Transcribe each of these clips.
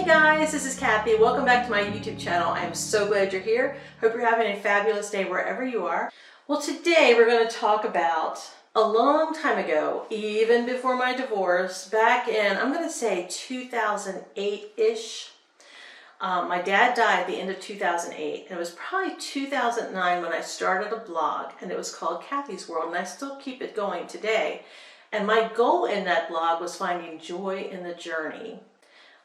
Hey guys, this is Kathy. Welcome back to my YouTube channel. I am so glad you're here. Hope you're having a fabulous day wherever you are. Well, today we're going to talk about a long time ago, even before my divorce, back in, I'm going to say 2008-ish. My dad died at the end of 2008, and it was probably 2009 when I started a blog, and it was called Kathy's World, and I still keep it going today. And my goal in that blog was finding joy in the journey.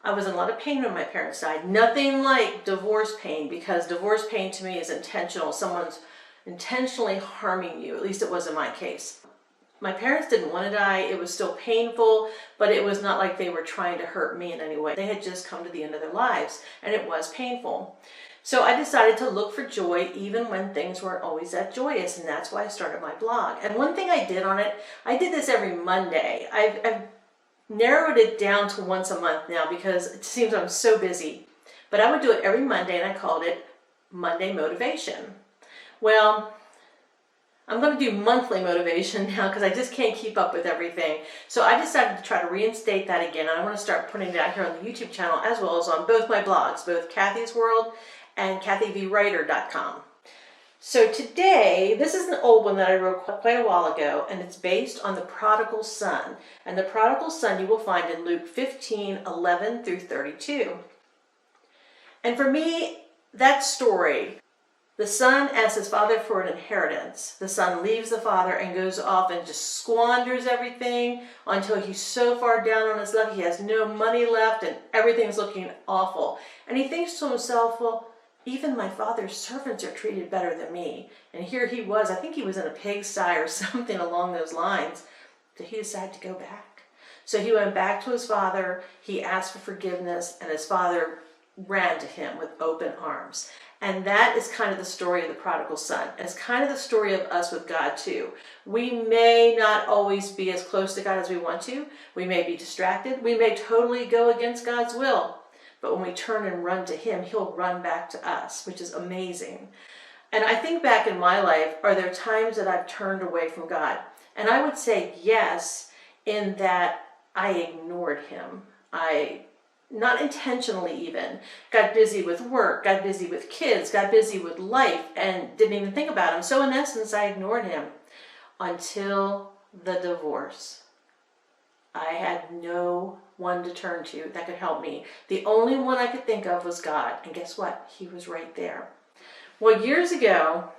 I was in a lot of pain when my parents died. Nothing like divorce pain, because divorce pain to me is intentional. Someone's intentionally harming you. At least it was in my case. My parents didn't want to die. It was still painful, but it was not like they were trying to hurt me in any way. They had just come to the end of their lives, and it was painful. So I decided to look for joy even when things weren't always that joyous, and that's why I started my blog. And one thing I did on it, I did this every Monday. I've narrowed it down to once a month now because it seems I'm so busy. But I would do it every Monday, and I called it Monday Motivation. Well, I'm going to do monthly motivation now because I just can't keep up with everything. So I decided to try to reinstate that again. I want to start putting it out here on the YouTube channel as well as on both my blogs, both Kathy's World and KathieyVwriter.com. So today, this is an old one that I wrote quite a while ago, and it's based on the Prodigal Son. And the Prodigal Son you will find in Luke 15:11 through 32. And for me, that story, the son asks his father for an inheritance. The son leaves the father and goes off and just squanders everything until he's so far down on his luck he has no money left and everything's looking awful. And he thinks to himself, well, even my father's servants are treated better than me. And here he was, I think he was in a pigsty or something along those lines. So he decided to go back. So he went back to his father, he asked for forgiveness, and his father ran to him with open arms. And that is kind of the story of the prodigal son. It's kind of the story of us with God too. We may not always be as close to God as we want to. We may be distracted. We may totally go against God's will. But when we turn and run to him, he'll run back to us, which is amazing. And I think back in my life, are there times that I've turned away from God? And I would say yes, in that I ignored him. Not intentionally even, got busy with work, got busy with kids, got busy with life, and didn't even think about him. So in essence, I ignored him until the divorce. I had no one to turn to that could help me. The only one I could think of was God. And guess what? He was right there. Well, years ago,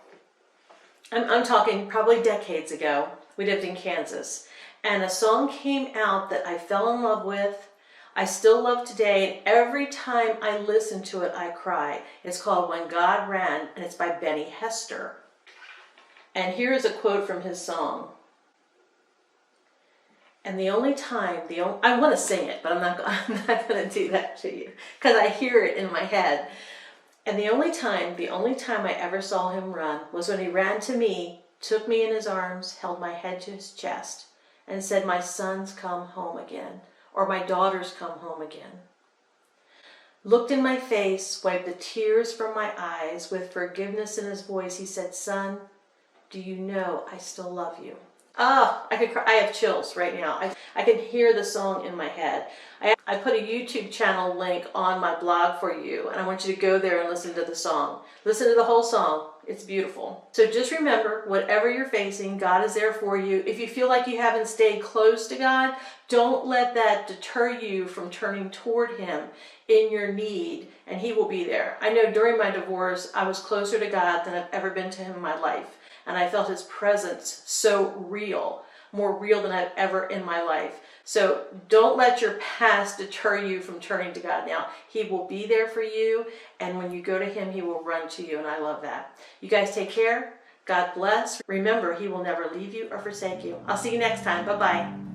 I'm talking probably decades ago, we lived in Kansas. And a song came out that I fell in love with. I still love today, and every time I listen to it, I cry. It's called When God Ran, and it's by Benny Hester. And here is a quote from his song. And the only time, I want to sing it, but I'm not going to do that to you, because I hear it in my head. And the only time I ever saw him run was when he ran to me, took me in his arms, held my head to his chest, and said, "My son's come home again." Or my daughter's come home again. Looked in my face, wiped the tears from my eyes. With forgiveness in his voice, he said, "Son, do you know I still love you?" Oh, I could cry. I have chills right now. I can hear the song in my head. I put a YouTube channel link on my blog for you, and I want you to go there and listen to the song. Listen to the whole song. It's beautiful. So just remember, whatever you're facing, God is there for you. If you feel like you haven't stayed close to God, don't let that deter you from turning toward him in your need, and he will be there. I know during my divorce, I was closer to God than I've ever been to him in my life, and I felt his presence so real, more real than I've ever in my life. So don't let your past deter you from turning to God now. He will be there for you, and when you go to him, he will run to you, and I love that. You guys take care. God bless. Remember, he will never leave you or forsake you. I'll see you next time. Bye-bye.